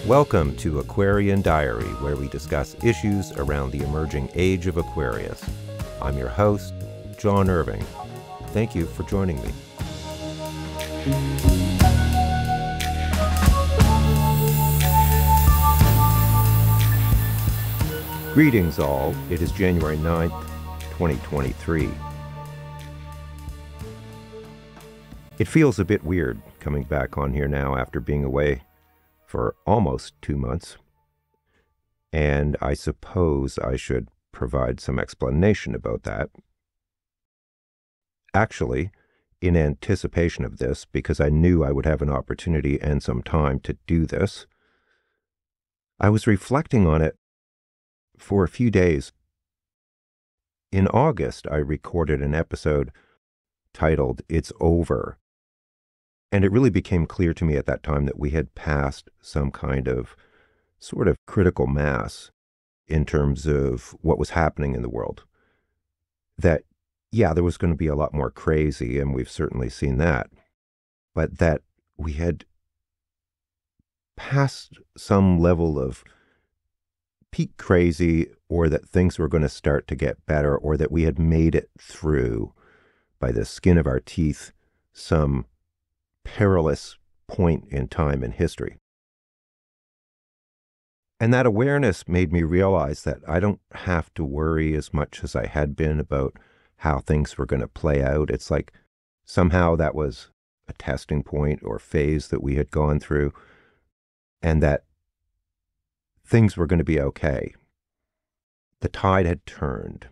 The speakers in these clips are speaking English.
Welcome to Aquarian Diary, where we discuss issues around the emerging age of Aquarius. I'm your host, John Irving. Thank you for joining me. Greetings all. It is January 9th, 2023. It feels a bit weird coming back on here now after being away for almost 2 months. And I suppose I should provide some explanation about that. Actually, in anticipation of this, because I knew I would have an opportunity and some time to do this, I was reflecting on it for a few days. In August, I recorded an episode titled "It's Over." And it really became clear to me at that time that we had passed some kind of sort of critical mass in terms of what was happening in the world. That, yeah, there was going to be a lot more crazy, and we've certainly seen that, but that we had passed some level of peak crazy, or that things were going to start to get better, or that we had made it through by the skin of our teeth some perilous point in time in history. And that awareness made me realize that I don't have to worry as much as I had been about how things were going to play out. It's like somehow that was a testing point or phase that we had gone through, and that things were going to be okay. The tide had turned.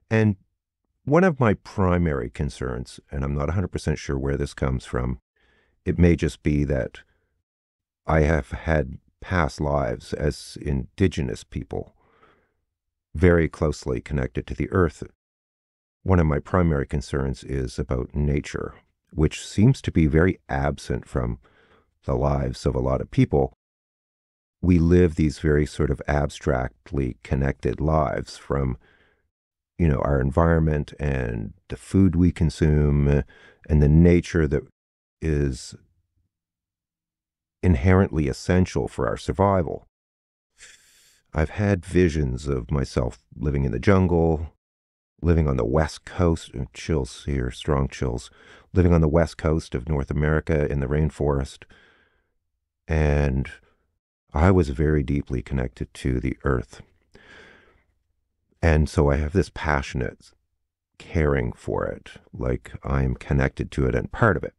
And one of my primary concerns, and I'm not 100% sure where this comes from, it may just be that I have had past lives as indigenous people, very closely connected to the earth. One of my primary concerns is about nature, which seems to be very absent from the lives of a lot of people. We live these very sort of abstractly connected lives from our environment and the food we consume and the nature that is inherently essential for our survival. I've had visions of myself living in the jungle, living on the west coast, chills here, strong chills, living on the west coast of North America in the rainforest. And I was very deeply connected to the earth. And so I have this passionate caring for it, like I'm connected to it and part of it,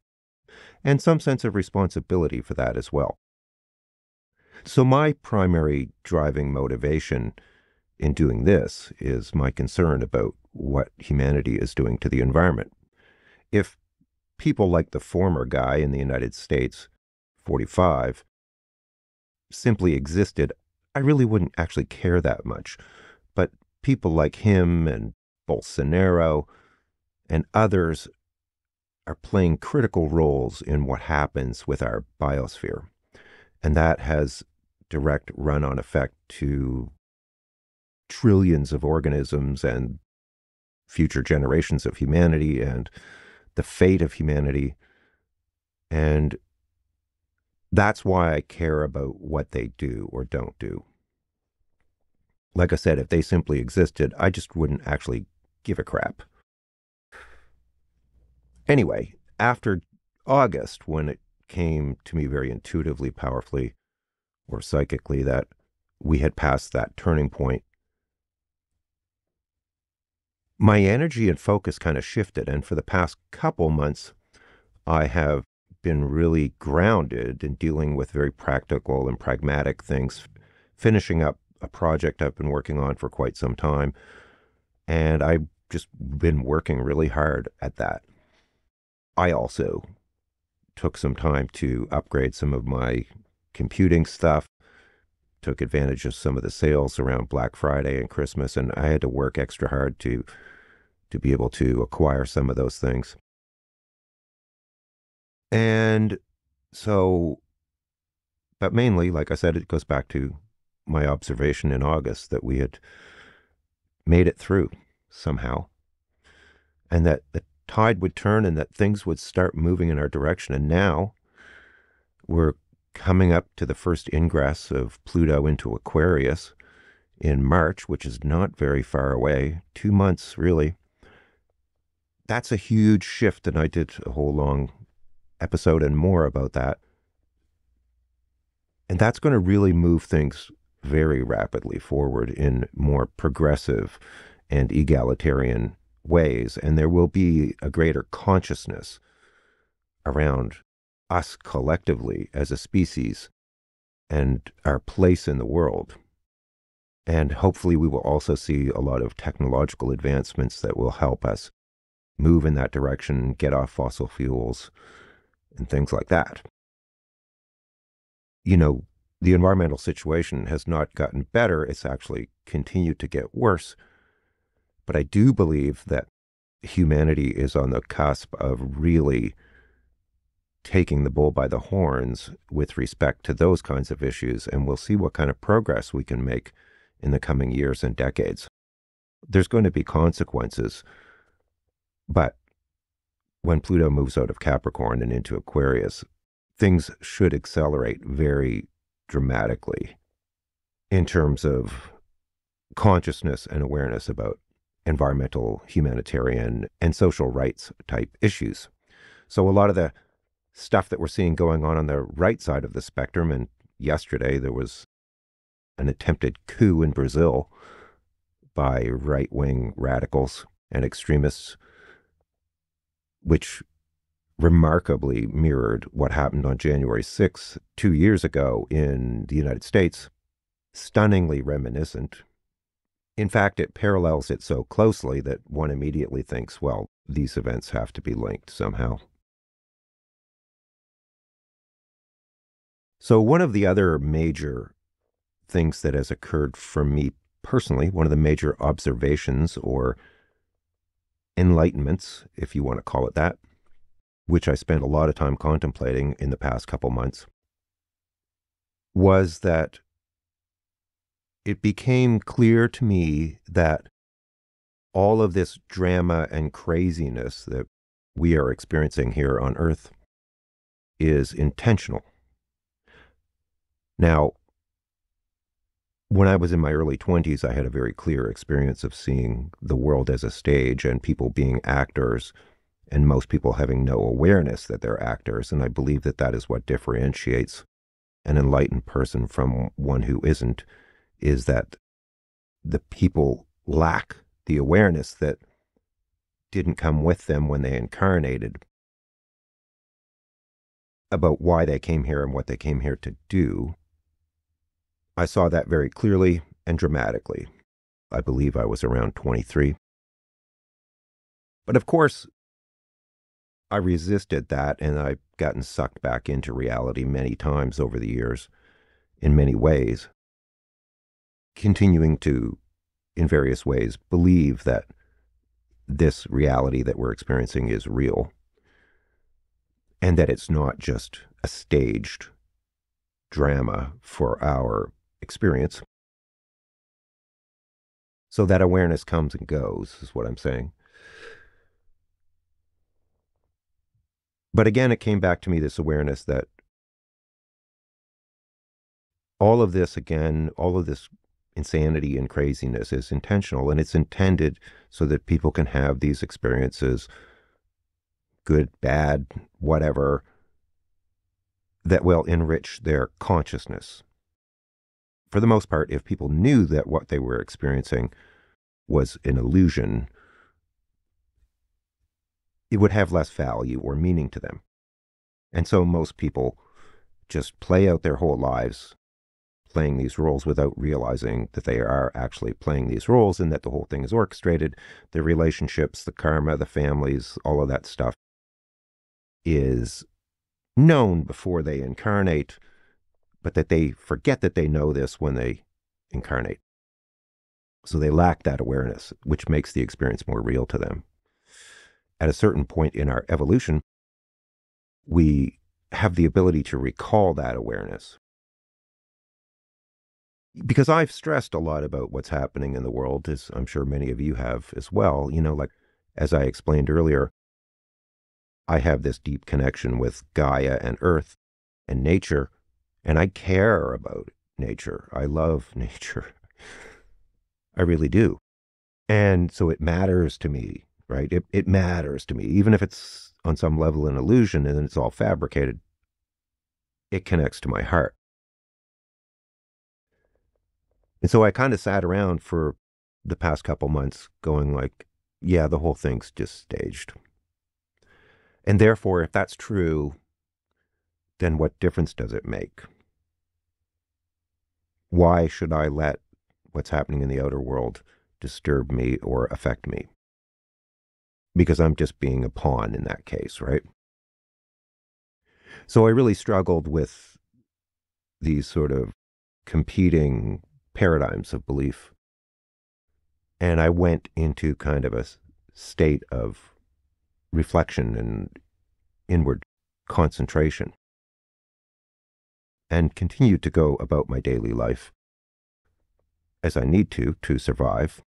and some sense of responsibility for that as well. So my primary driving motivation in doing this is my concern about what humanity is doing to the environment. If people like the former guy in the United States, 45, simply existed, I really wouldn't actually care that much. But people like him and Bolsonaro and others are playing critical roles in what happens with our biosphere. And that has direct run-on effect to trillions of organisms and future generations of humanity and the fate of humanity. And that's why I care about what they do or don't do. Like I said, if they simply existed, I just wouldn't actually give a crap. Anyway, after August, when it came to me very intuitively, powerfully, or psychically that we had passed that turning point, my energy and focus kind of shifted. And for the past couple months, I have been really grounded in dealing with very practical and pragmatic things, finishing up a project I've been working on for quite some time. And I've just been working really hard at that. I also took some time to upgrade some of my computing stuff, took advantage of some of the sales around Black Friday and Christmas, and I had to work extra hard to be able to acquire some of those things. And so, but mainly, like I said, it goes back to my observation in August that we had made it through somehow, and that the tide would turn and that things would start moving in our direction. And now we're coming up to the first ingress of Pluto into Aquarius in March, which is not very far away, 2 months really. That's a huge shift, and I did a whole long episode and more about that. And that's going to really move things very rapidly forward in more progressive and egalitarian ways. And there will be a greater consciousness around us collectively as a species and our place in the world. And hopefully we will also see a lot of technological advancements that will help us move in that direction, get off fossil fuels and things like that. You know, the environmental situation has not gotten better. It's actually continued to get worse. But I do believe that humanity is on the cusp of really taking the bull by the horns with respect to those kinds of issues, and we'll see what kind of progress we can make in the coming years and decades. There's going to be consequences, but when Pluto moves out of Capricorn and into Aquarius, things should accelerate very dramatically in terms of consciousness and awareness about environmental, humanitarian, and social rights type issues. So a lot of the stuff that we're seeing going on the right side of the spectrum, and yesterday there was an attempted coup in Brazil by right-wing radicals and extremists, which remarkably mirrored what happened on January 6th, 2 years ago in the United States. Stunningly reminiscent. In fact, it parallels it so closely that one immediately thinks, well, these events have to be linked somehow. So one of the other major things that has occurred for me personally, one of the major observations or enlightenments, if you want to call it that, which I spent a lot of time contemplating in the past couple months, was that it became clear to me that all of this drama and craziness that we are experiencing here on Earth is intentional. Now, when I was in my early 20s, I had a very clear experience of seeing the world as a stage and people being actors, and most people having no awareness that they're actors. And I believe that that is what differentiates an enlightened person from one who isn't, is that the people lack the awareness that didn't come with them when they incarnated about why they came here and what they came here to do. I saw that very clearly and dramatically. I believe I was around 23. But of course, I resisted that, and I've gotten sucked back into reality many times over the years, in many ways, continuing to, in various ways, believe that this reality that we're experiencing is real, and that it's not just a staged drama for our experience. So that awareness comes and goes, is what I'm saying. But again, it came back to me, this awareness that all of this, again, all of this insanity and craziness is intentional, and it's intended so that people can have these experiences, good, bad, whatever, that will enrich their consciousness. For the most part, if people knew that what they were experiencing was an illusion, it would have less value or meaning to them. And so most people just play out their whole lives playing these roles without realizing that they are actually playing these roles, and that the whole thing is orchestrated. The relationships, the karma, the families, all of that stuff is known before they incarnate, but that they forget that they know this when they incarnate. So they lack that awareness, which makes the experience more real to them. At a certain point in our evolution, we have the ability to recall that awareness. Because I've stressed a lot about what's happening in the world, as I'm sure many of you have as well. You know, like, as I explained earlier, I have this deep connection with Gaia and Earth and nature, And I care about nature. I love nature. I really do. And so it matters to me, right? It matters to me. Even if it's on some level an illusion and it's all fabricated, it connects to my heart. And so I kind of sat around for the past couple months going like, yeah, the whole thing's just staged. And therefore, if that's true, then what difference does it make? Why should I let what's happening in the outer world disturb me or affect me? Because I'm just being a pawn in that case, right? So I really struggled with these sort of competing paradigms of belief. And I went into kind of a state of reflection and inward concentration and continued to go about my daily life as I need to survive.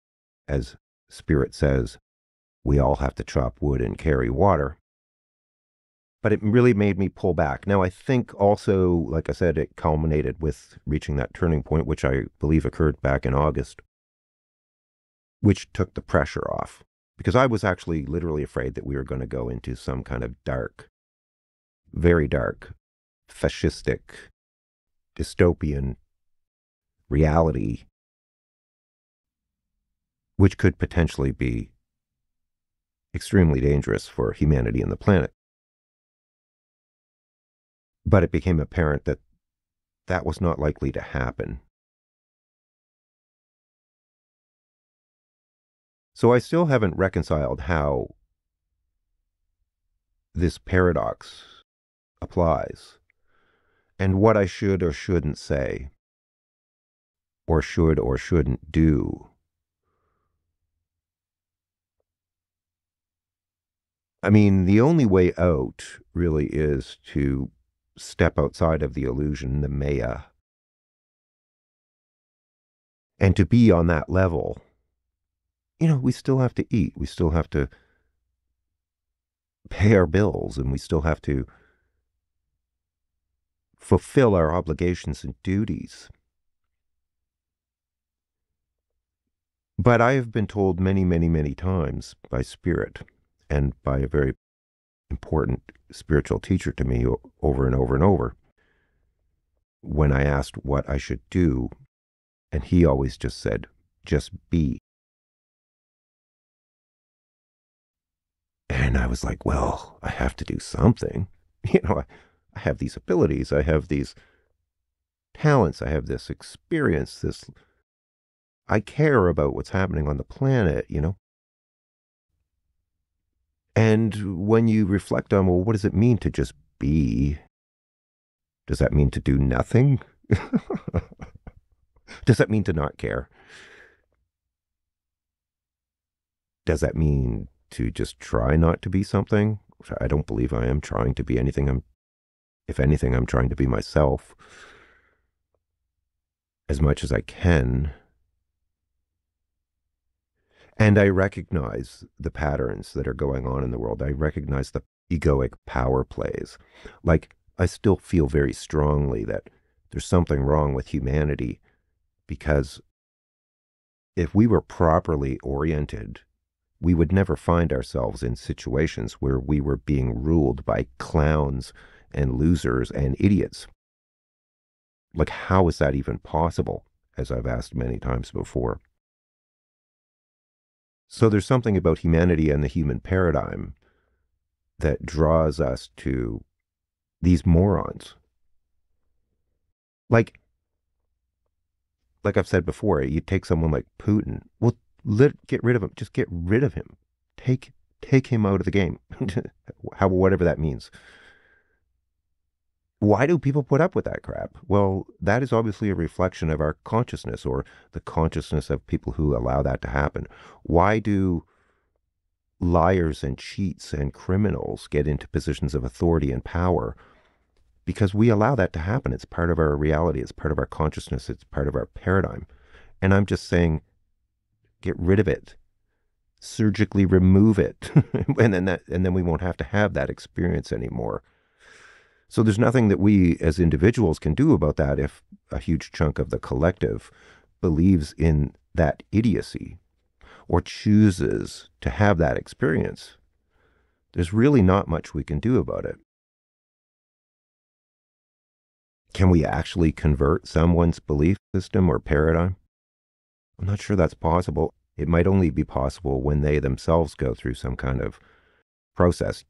As Spirit says, we all have to chop wood and carry water. But it really made me pull back. Now, I think also, like I said, it culminated with reaching that turning point, which I believe occurred back in August, which took the pressure off. Because I was actually literally afraid that we were going to go into some kind of dark, very dark, fascistic, dystopian reality, which could potentially be extremely dangerous for humanity and the planet. But it became apparent that that was not likely to happen. So I still haven't reconciled how this paradox applies and what I should or shouldn't say, or should or shouldn't do. I mean, the only way out really is to step outside of the illusion, the Maya, and to be on that level. You know, we still have to eat, we still have to pay our bills, and we still have to fulfill our obligations and duties. But I have been told many, many, many times by Spirit and by a very important spiritual teacher to me over and over and over, when I asked what I should do, and he always just said, just be. And I was like, well, I have to do something. You know, I have these abilities, I have these talents, I have this experience, I care about what's happening on the planet, you know. And when you reflect on, well, what does it mean to just be? Does that mean to do nothing? Does that mean to not care? Does that mean to just try not to be something? I don't believe I am trying to be anything. If anything, I'm trying to be myself as much as I can. And I recognize the patterns that are going on in the world. I recognize the egoic power plays. Like, I still feel very strongly that there's something wrong with humanity, because if we were properly oriented, we would never find ourselves in situations where we were being ruled by clowns and losers and idiots. Like, how is that even possible? As I've asked many times before. So there's something about humanity and the human paradigm that draws us to these morons. Like I've said before, you take someone like Putin, well, get rid of him. Just get rid of him. Take him out of the game. Whatever that means. Why do people put up with that crap? Well, that is obviously a reflection of our consciousness, or the consciousness of people who allow that to happen. Why do liars and cheats and criminals get into positions of authority and power? Because we allow that to happen. It's part of our reality. It's part of our consciousness. It's part of our paradigm. And I'm just saying, get rid of it. Surgically remove it. And then we won't have to have that experience anymore. So there's nothing that we as individuals can do about that if a huge chunk of the collective believes in that idiocy or chooses to have that experience. There's really not much we can do about it. Can we actually convert someone's belief system or paradigm? I'm not sure that's possible. It might only be possible when they themselves go through some kind of process.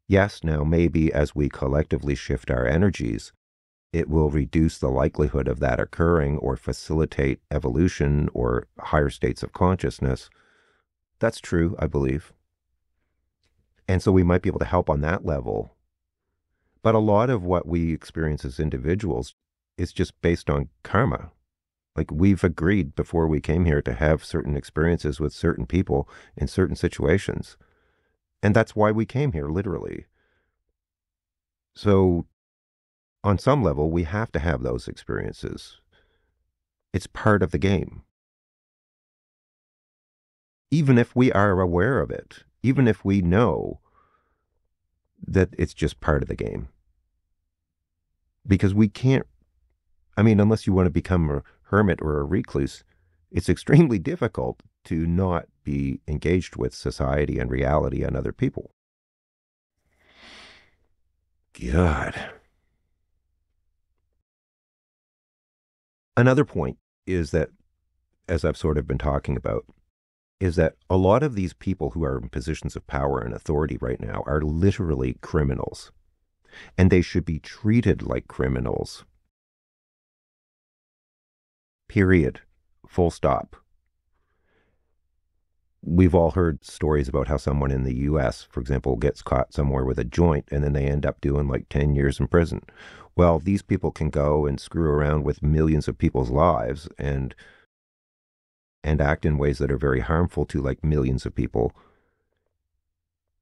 Yes, now maybe as we collectively shift our energies, it will reduce the likelihood of that occurring or facilitate evolution or higher states of consciousness. That's true, I believe. And so we might be able to help on that level. But a lot of what we experience as individuals is just based on karma. Like we've agreed before we came here to have certain experiences with certain people in certain situations. And that's why we came here, literally. So on some level, we have to have those experiences. It's part of the game. Even if we are aware of it, even if we know that it's just part of the game. Because we can't, I mean, unless you want to become a hermit or a recluse, it's extremely difficult to not be engaged with society and reality and other people. God. Another point is that, as I've sort of been talking about, is that a lot of these people who are in positions of power and authority right now are literally criminals, and they should be treated like criminals. Period. Full stop. We've all heard stories about how someone in the US, for example, gets caught somewhere with a joint and then they end up doing like 10 years in prison. Well, these people can go and screw around with millions of people's lives and act in ways that are very harmful to like millions of people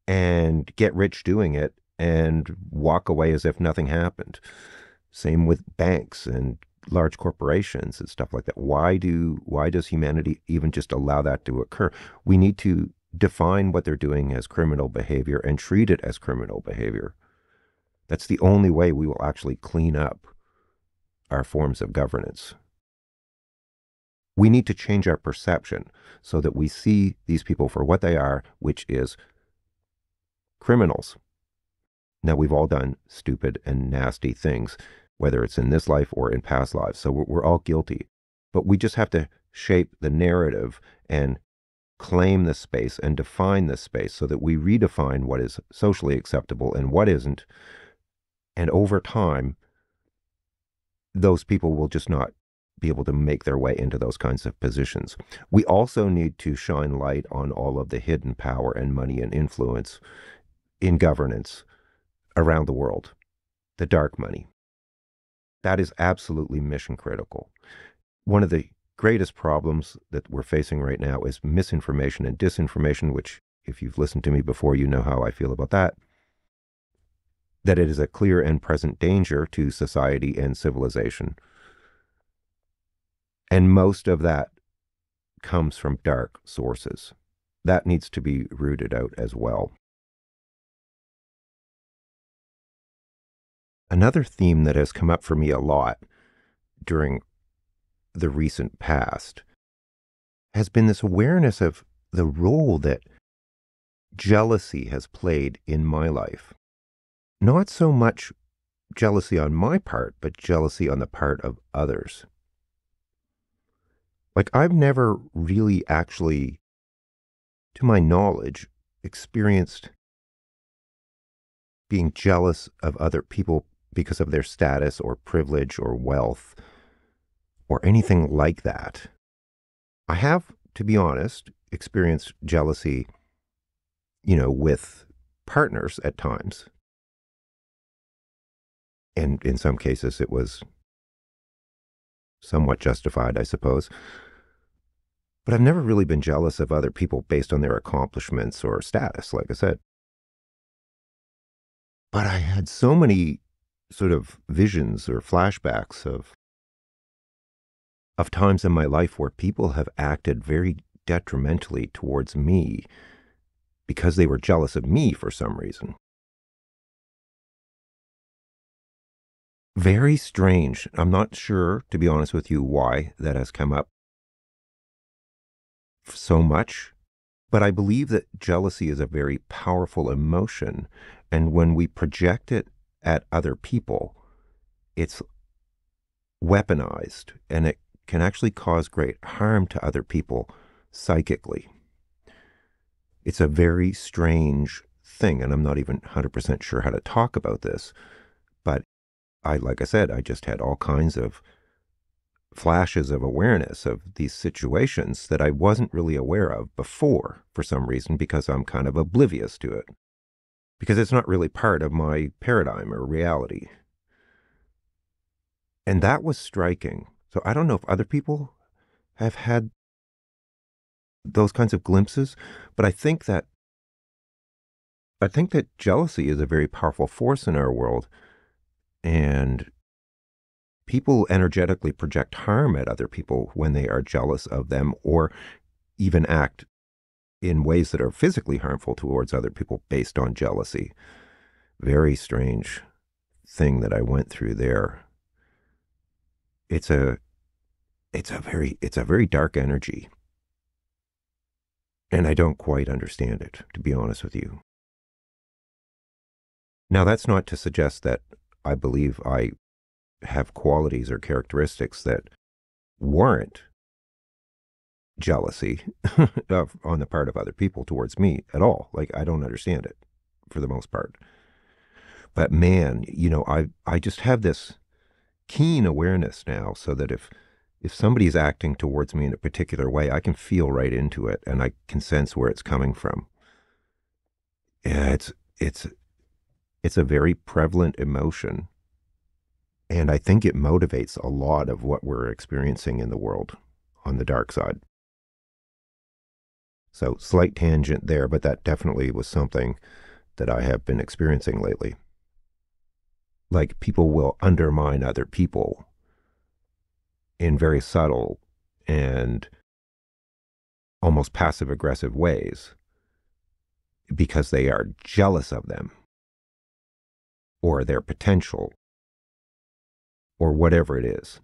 and get rich doing it and walk away as if nothing happened. Same with banks and large corporations and stuff like that. Why does humanity even just allow that to occur? We need to define what they're doing as criminal behavior and treat it as criminal behavior. That's the only way we will actually clean up our forms of governance. We need to change our perception so that we see these people for what they are, which is criminals. Now, we've all done stupid and nasty things, whether it's in this life or in past lives. So we're all guilty. But we just have to shape the narrative and claim the space and define the space so that we redefine what is socially acceptable and what isn't. And over time, those people will just not be able to make their way into those kinds of positions. We also need to shine light on all of the hidden power and money and influence in governance around the world, the dark money. That is absolutely mission critical. One of the greatest problems that we're facing right now is misinformation and disinformation, which, if you've listened to me before, you know how I feel about that. That it is a clear and present danger to society and civilization. And most of that comes from dark sources. That needs to be rooted out as well. Another theme that has come up for me a lot during the recent past has been this awareness of the role that jealousy has played in my life. Not so much jealousy on my part, but jealousy on the part of others. Like, I've never really actually, to my knowledge, experienced being jealous of other people because of their status or privilege or wealth or anything like that. I have, to be honest, experienced jealousy, with partners at times. And in some cases, it was somewhat justified, I suppose. But I've never really been jealous of other people based on their accomplishments or status, like I said. But I had so many sort of visions or flashbacks of times in my life where people have acted very detrimentally towards me because they were jealous of me for some reason. Very strange. I'm not sure, to be honest with you, why that has come up so much, but I believe that jealousy is a very powerful emotion. And when we project it at other people, it's weaponized and it can actually cause great harm to other people psychically. It's a very strange thing, and I'm not even 100% sure how to talk about this, but like I said, I just had all kinds of flashes of awareness of these situations that I wasn't really aware of before for some reason because I'm kind of oblivious to it. Because it's not really part of my paradigm or reality. And that was striking. So I don't know if other people have had those kinds of glimpses, but I think that jealousy is a very powerful force in our world, and people energetically project harm at other people when they are jealous of them or even act in ways that are physically harmful towards other people based on jealousy. Very strange thing that I went through there. It's a it's a very dark energy, and I don't quite understand it, to be honest with you. Now, that's not to suggest that I believe I have qualities or characteristics that warrant jealousy on the part of other people towards me at all. Like, I don't understand it for the most part. But man, I just have this keen awareness now so that if somebody's acting towards me in a particular way, I can feel right into it and I can sense where it's coming from. Yeah, it's a very prevalent emotion, and I think it motivates a lot of what we're experiencing in the world on the dark side. So, slight tangent there, but that definitely was something that I have been experiencing lately. Like, people will undermine other people in very subtle and almost passive aggressive ways because they are jealous of them or their potential or whatever it is.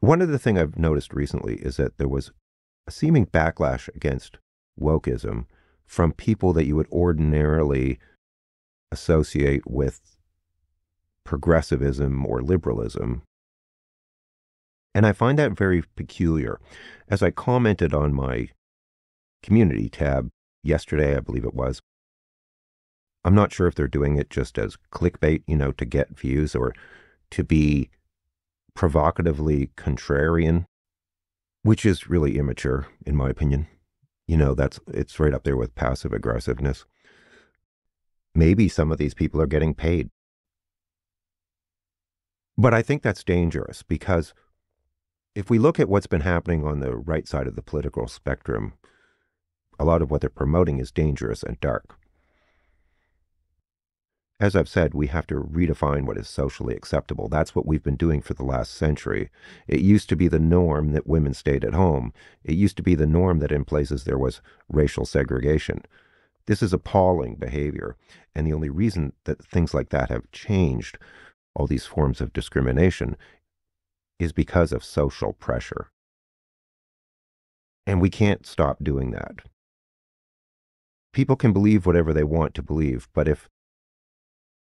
One other thing I've noticed recently is that there was a seeming backlash against wokeism from people that you would ordinarily associate with progressivism or liberalism. And I find that very peculiar. As I commented on my community tab yesterday, I believe it was, I'm not sure if they're doing it just as clickbait, to get views or to be provocatively contrarian, which is really immature, in my opinion. It's right up there with passive aggressiveness. Maybe some of these people are getting paid. But I think that's dangerous because if we look at what's been happening on the right side of the political spectrum, a lot of what they're promoting is dangerous and dark. As I've said, we have to redefine what is socially acceptable. That's what we've been doing for the last century. It used to be the norm that women stayed at home. It used to be the norm that in places there was racial segregation. This is appalling behavior. And the only reason that things like that have changed, all these forms of discrimination, is because of social pressure. And we can't stop doing that. People can believe whatever they want to believe, but if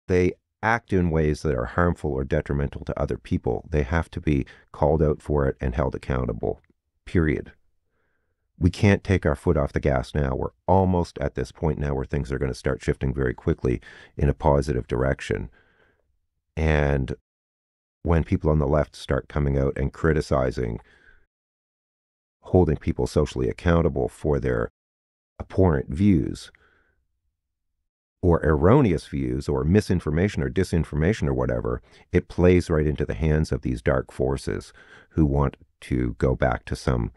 they act in ways that are harmful or detrimental to other people, they have to be called out for it and held accountable, period. We can't take our foot off the gas now. We're almost at this point now where things are going to start shifting very quickly in a positive direction. And when people on the left start coming out and criticizing, holding people socially accountable for their abhorrent views, or erroneous views or misinformation or disinformation or whatever, it plays right into the hands of these dark forces who want to go back to some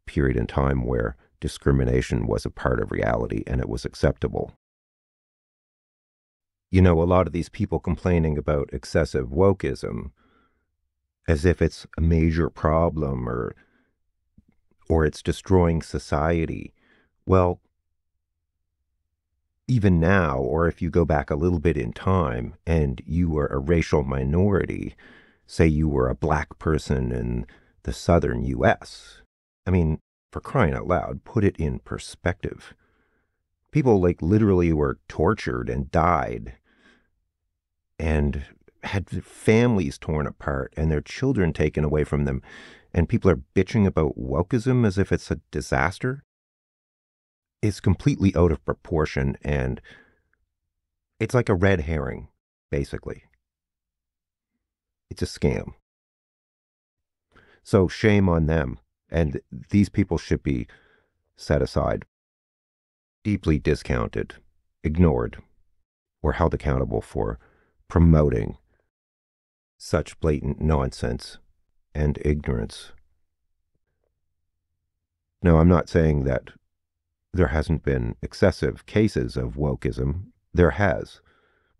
period in time where discrimination was a part of reality and it was acceptable. A lot of these people complaining about excessive wokeism as if it's a major problem or it's destroying society. Well, even now, or if you go back a little bit in time and you were a racial minority, say you were a black person in the southern US, I mean, for crying out loud, put it in perspective. People like literally were tortured and died and had families torn apart and their children taken away from them. And people are bitching about wokeism as if it's a disaster. It's completely out of proportion, and it's like a red herring, basically. It's a scam. So shame on them. And these people should be set aside, deeply discounted, ignored, or held accountable for promoting such blatant nonsense and ignorance. Now, I'm not saying that there hasn't been excessive cases of wokeism. There has.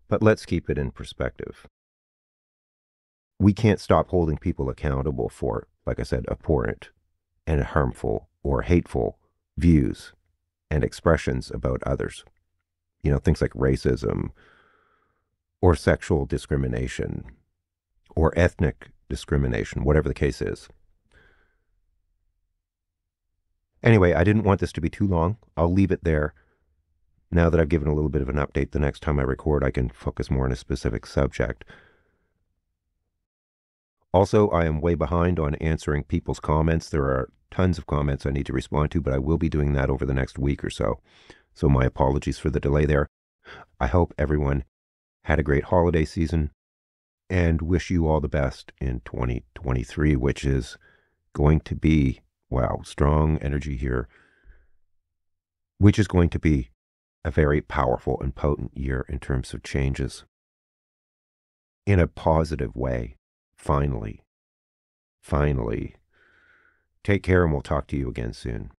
But let's keep it in perspective. We can't stop holding people accountable for, like I said, abhorrent and harmful or hateful views and expressions about others. You know, things like racism or sexual discrimination or ethnic discrimination, whatever the case is. Anyway, I didn't want this to be too long. I'll leave it there. Now that I've given a little bit of an update, the next time I record, I can focus more on a specific subject. Also, I am way behind on answering people's comments. There are tons of comments I need to respond to, but I will be doing that over the next week or so. So my apologies for the delay there. I hope everyone had a great holiday season and wish you all the best in 2023, which is going to be, wow, strong energy here, which is going to be a very powerful and potent year in terms of changes in a positive way. Finally. Take care, and we'll talk to you again soon.